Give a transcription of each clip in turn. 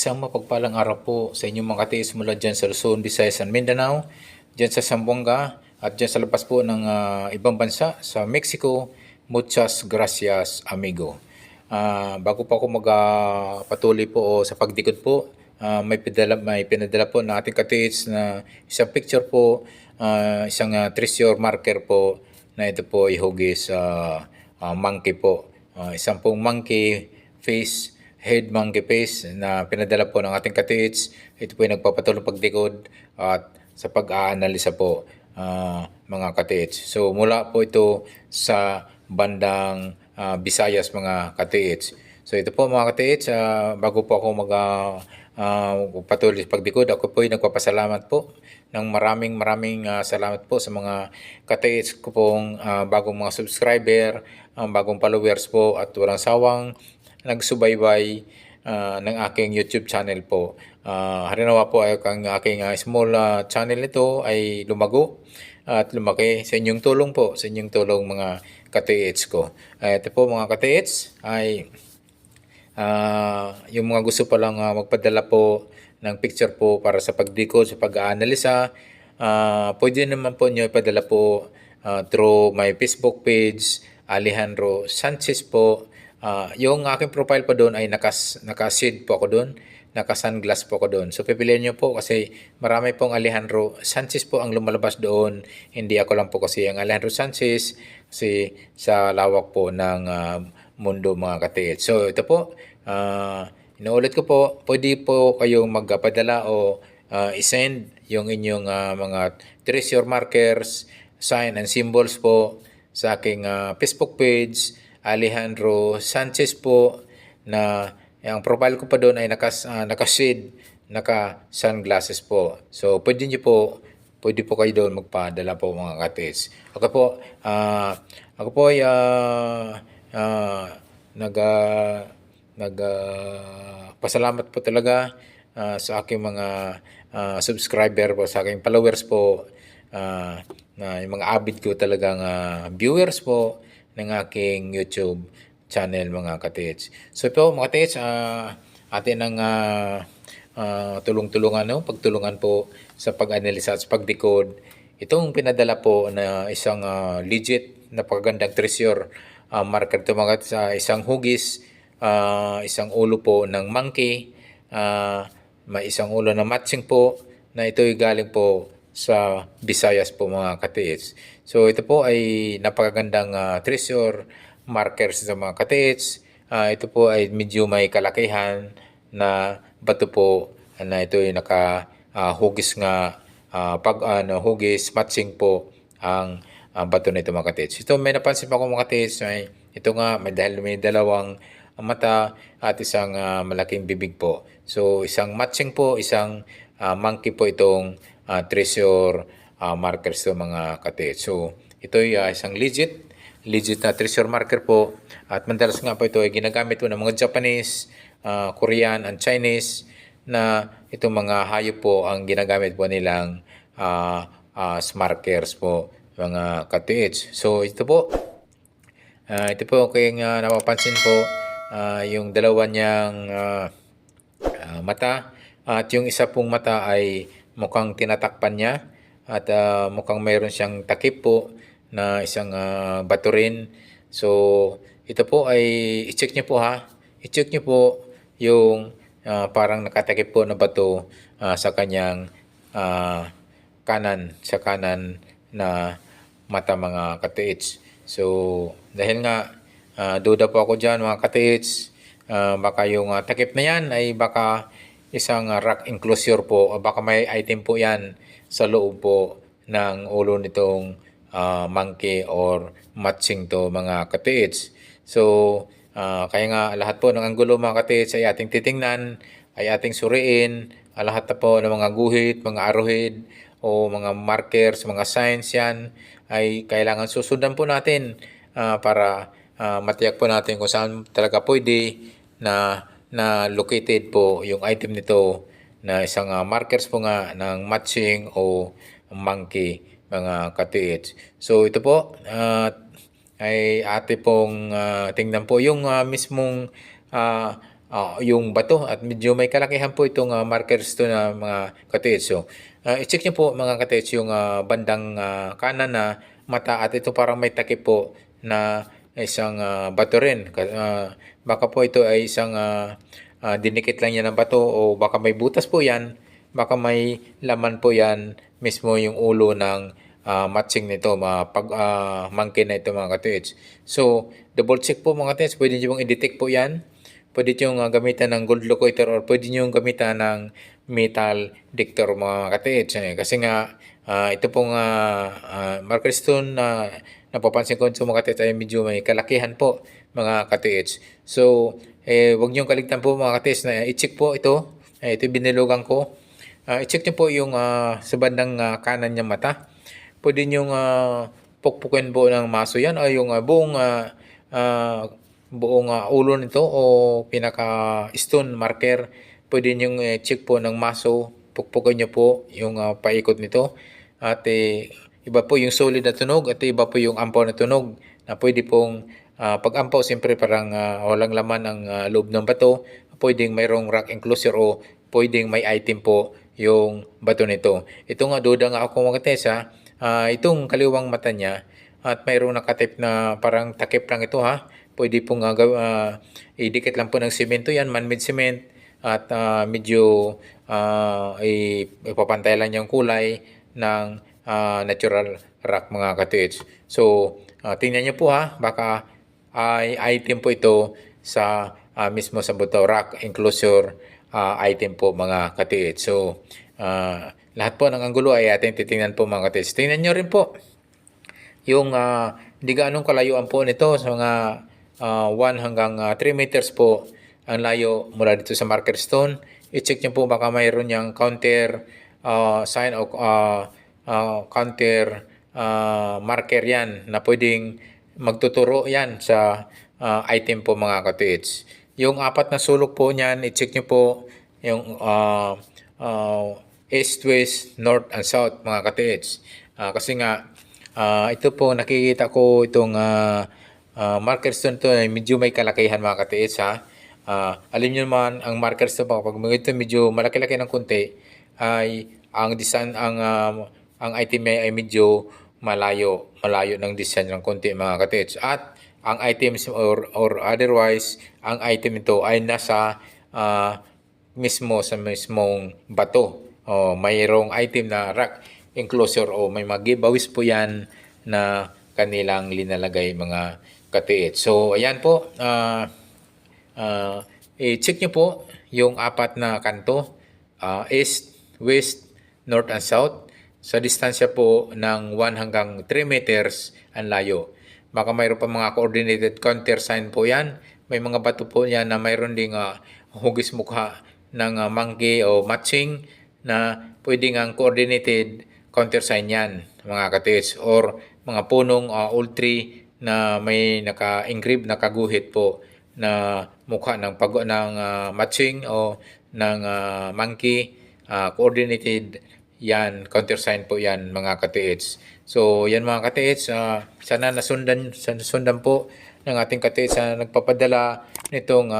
Isang mapagpalang araw po sa inyong mga katiis mula dyan sa Luzon, Visayas and Mindanao, dyan sa Zamboanga at dyan sa labas po ng ibang bansa sa Mexico. Muchas gracias, amigo. Bago po ako magpatuloy po sa pagdikot po, may pinadala po na ating katiis na isang picture po, isang treasure marker po na ito po ihugis sa monkey po. Isang pong monkey face, head monkey face na pinadala po ng ating katiits. Ito po ay nagpapatuloy pagdikod at sa pag-aanalisa po, mga katiits. So mula po ito sa bandang Visayas, mga katiits. So ito po mga katiits, bago po ako patuloy sa pagdikod, ako po ay nagpapasalamat po ng maraming salamat po sa mga katiits ko pong bagong mga subscriber, bagong followers po at walang sawang nagsubaybay ng aking YouTube channel po. Harinawa po ay ang aking small channel nito ay lumago at lumaki sa inyong tulong po, sa inyong tulong mga katiits ko. Ito po mga katiits ay yung mga gusto pa lang magpadala po ng picture po para sa pagdikod, sa pag-aanalisa, pwede naman po nyo ipadala po through my Facebook page, Alejandro Sanchez po. Yung aking profile po doon ay naka-shade po ako doon, naka-sunglass po ako doon. So pipiliin nyo po kasi marami pong Alejandro Sanchez po ang lumalabas doon. Hindi ako lang po kasi ang Alejandro Sanchez kasi sa lawak po ng mundo mga katiits. So ito po, inuulit ko po, pwede po kayong magpadala o isend yung inyong mga treasure markers, sign and symbols po sa aking Facebook page, Alejandro Sanchez po, na ang profile ko pa doon ay naka-shade, naka-sunglasses po. So pwede po kayo doon magpadala po mga katiits. Ako po ay pasalamat po talaga sa aking mga subscriber po, sa aking followers po, na yung mga avid ko talagang viewers po ng aking YouTube channel mga katiits. So po mga katiits, atin ang tulong-tulungan, pagtulungan po sa pag-analisa at sa pagdikod. Itong pinadala po na isang legit na pagandang treasure marker ito mga katiits, isang hugis, isang ulo po ng monkey, may isang ulo na matching po na ito'y galing po sa Visayas po mga katiits. So ito po ay napakagandang treasure markers sa mga katiits. Ito po ay medyo may kalakihan na bato po na ito ay hugis nga hugis matching po ang bato na ito mga katiits. Ito may napansin pa ako mga katiits, ito nga dahil may dalawang mata at isang malaking bibig po. So isang matching po, isang monkey po itong treasure markers to mga katiits. So ito ay isang legit na treasure marker po at madalas nga po ito ay ginagamit po ng mga Japanese, Korean and Chinese na itong mga hayop po ang ginagamit po nilang markers po mga katiits. So ito po kayong napapansin po, yung dalawa niyang mata at yung isa pong mata ay mukhang tinatakpan niya at mukhang mayroon siyang takip po na isang bato rin. So ito po ay i-check niyo po i-check niyo po yung parang nakatakip po na bato sa kanyang kanan na mata mga katiits. So dahil nga duda po ako dyan mga katiits, baka yung takip na yan ay baka isang rock enclosure po, baka may item po yan sa loob po ng ulo nitong monkey or matching to mga katiits. So kaya nga lahat po ng anggulo mga katiits ay ating titingnan, ay ating suriin, lahat na po ng mga guhit, mga arrowhead o mga markers, mga signs yan ay kailangan susundan po natin para matiyak po natin kung saan talaga pwede na located po yung item nito na isang markers po nga ng matching o monkey mga katiits. So ito po ay ate pong tingnan po yung mismong yung bato at medyo may kalakihan po itong marker stone na mga katiits. So, i-check nyo po mga katiits yung bandang kanan na mata at ito parang may takip po na isang bato rin. Baka po ito ay isang dinikit lang yan ng bato o baka may butas po yan, baka may laman po yan mismo yung ulo ng matching nito, monkey na ito mga katiits. So, double check po mga katiits, pwede nyo pong i-detect po yan. Pwede nyo gamitan ng gold locator or pwede nyo gamitan ng metal detector mga katiits. Kasi nga, ito pong marker stone na napapansin ko sa mga katiits ay medyo may kalakihan po mga katiits. So, huwag nyo kaligtan po mga katiits na i-check po ito. Ito binilugan ko. I-check nyo po yung sa bandang kanan niyang mata. Pwede nyo pukpukin po ng maso yan o yung buong ulo nito o pinaka stone marker. Pwede nyo check po ng maso, pukpukin nyo po yung paikot nito. At iba po yung solid na tunog at iba po yung ampaw na tunog na pwede pong pag ampaw siyempre parang walang laman ang loob ng bato. Pwedeng mayroong rock enclosure o pwedeng may item po yung bato nito. Ito nga duda nga ako mga tesa, itong kaliwang mata niya at mayroong nakatip na parang takip lang ito ha. Pwede pong idikit lang po ng semento yan, man-made cement at medyo ipapantay lang yung kulay ng natural rock mga katiits. So, tingnan nyo po ha, baka ay item po ito sa mismo sa buto rock enclosure item po mga katiits. So, lahat po ng anggulo ay ating titingnan po mga katiits. Tingnan nyo rin po yung hindi gaanong kalayuan po nito sa mga 1 hanggang 3 meters po ang layo mula dito sa marker stone. I-check nyo po baka mayroon niyang counter sign o counter marker yan na pwedeng magtuturo yan sa item po mga katiits. Yung 4 na sulok po niyan, i-check nyo po yung east, west, north, and south mga katiits. Kasi nga, ito po nakikita ko itong marker stone to ay medyo may kalakihan mga katiits ha. Alam nyo naman ang marker stone pag medyo malaki-laki ng konti ay ang design ang item ay medyo malayo ng design ng konti mga katiits. At ang items or otherwise ang item ito ay nasa mismo sa mismong bato. Mayroong item na rock enclosure o may mga giveaways po yan na kanilang linalagay mga katiits. So, ayan po. I-check nyo po yung 4 na kanto. East, west, north, and south. Sa distansya po ng 1 hanggang 3 meters ang layo. Baka mayroon pa mga coordinated counter sign po yan. May mga bato po yan na mayroon ding hugis mukha ng monkey o matching na pwedeng ang coordinated counter sign yan mga katiits or mga punong old tree na may naka-engrave, nakaguhit po na mukha ng matching o ng monkey, coordinated yan, countersign po yan mga katiits. So yan mga katiits, sana nasundan po ng ating katiits na nagpapadala nitong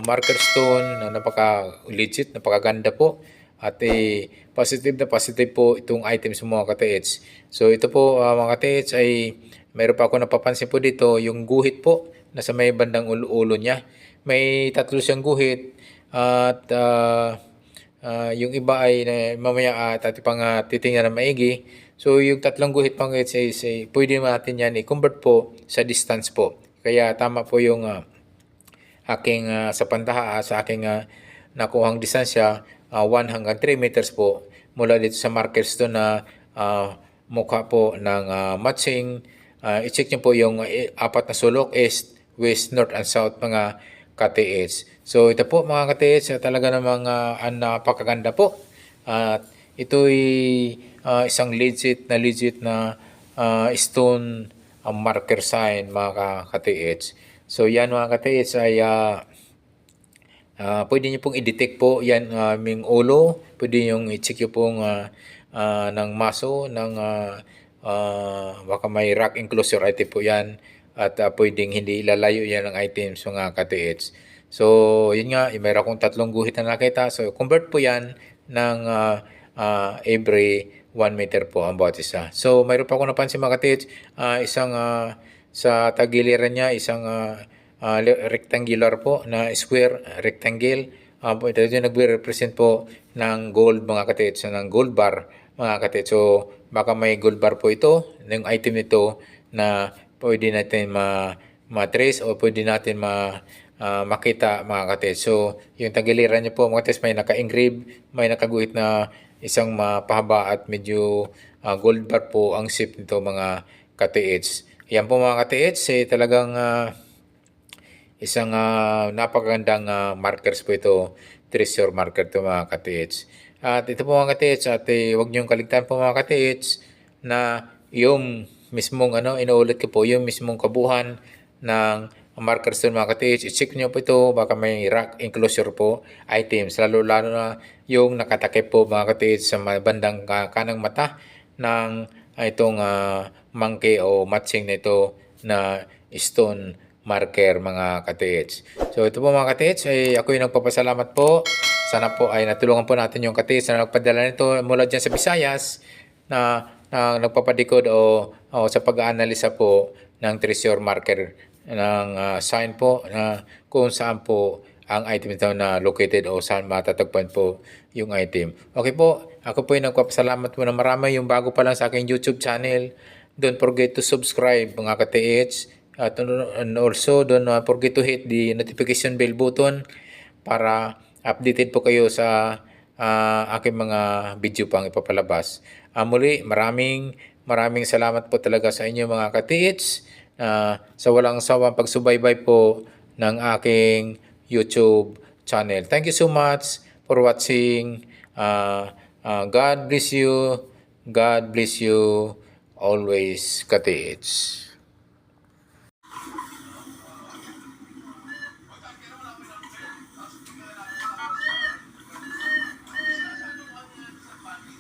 marker stone na napaka-legit, napakaganda po. At positive po itong items mo mga katiits. So ito po mga katiits ay mayroon pa ako napapansin po dito yung guhit po nasa may bandang ulo niya. May 3 siyang guhit at yung iba ay mamaya pang titingnan na maigi. So yung 3 guhit pang say pwede natin yan i-convert po sa distance po. Kaya tama po yung aking sa pantaha sa aking nakuhang distansya 1 hanggang 3 meters po mula dito sa marker stone na mukha po ng matching. I-check nyo po yung 4 na sulok, east, west, north, and south mga katiits. So ito po mga katiits, talaga namang napakaganda po. At ito'y isang legit na stone marker sign mga katiits. So yan mga katiits ay pwede nyo pong i-detect po yan aming ulo. Pwede nyo i-check nyo pong ng maso, ng baka may rock enclosure item po yan. At pwedeng hindi ilalayo yan ng items mga katiits. So, yun nga, mayroon akong tatlong guhit na nakita. So, convert po yan ng every 1 meter po ang bawat isa. So, mayroon pa ako napansin mga katits, isang sa tagiliran niya, isang rectangular po na square rectangle. Ito yung nagre-represent po ng gold mga katits, ng gold bar mga katits. So, baka may gold bar po ito, yung item nito na pwede natin ma-trace o pwede natin makita mga katits. So, yung tagiliran niya po mga katits, may naka-engrave, may nakaguhit na isang mapahaba at medyo gold bar po ang shape nito mga katits. Yan po mga katits, talagang isang napakagandang markers po ito, treasure marker ito mga katits. At ito po mga katits, at huwag niyong kaligtaan po mga katits na yung mismong inuulit ko po, yung mismong kabuhan ng markers ito mga katits. I-check niyo po ito, baka may rack enclosure po items, lalo na yung nakatakip po mga katits sa bandang kanang mata ng itong monkey o matching na ito na stone marker mga katits. So ito po mga katits, ako yung nagpapasalamat po. Sana po ay natulungan po natin yung katits na nagpadala nito mula dyan sa Visayas na nagpapadikod o sa pag-aanalisa po ng treasure marker ng sign po na kung saan po ang item ito na located o saan matatagpuan po yung item. Okay po, ako po yung nagpapasalamat po na marami yung bago pa lang sa aking YouTube channel. Don't forget to subscribe mga katits. And also don't forget to hit the notification bell button para updated po kayo sa aking mga video pang ipapalabas. Muli, maraming salamat po talaga sa inyo mga katits sa walang sawang pagsubaybay po ng aking YouTube channel. Thank you so much for watching. God bless you. God bless you always, katits.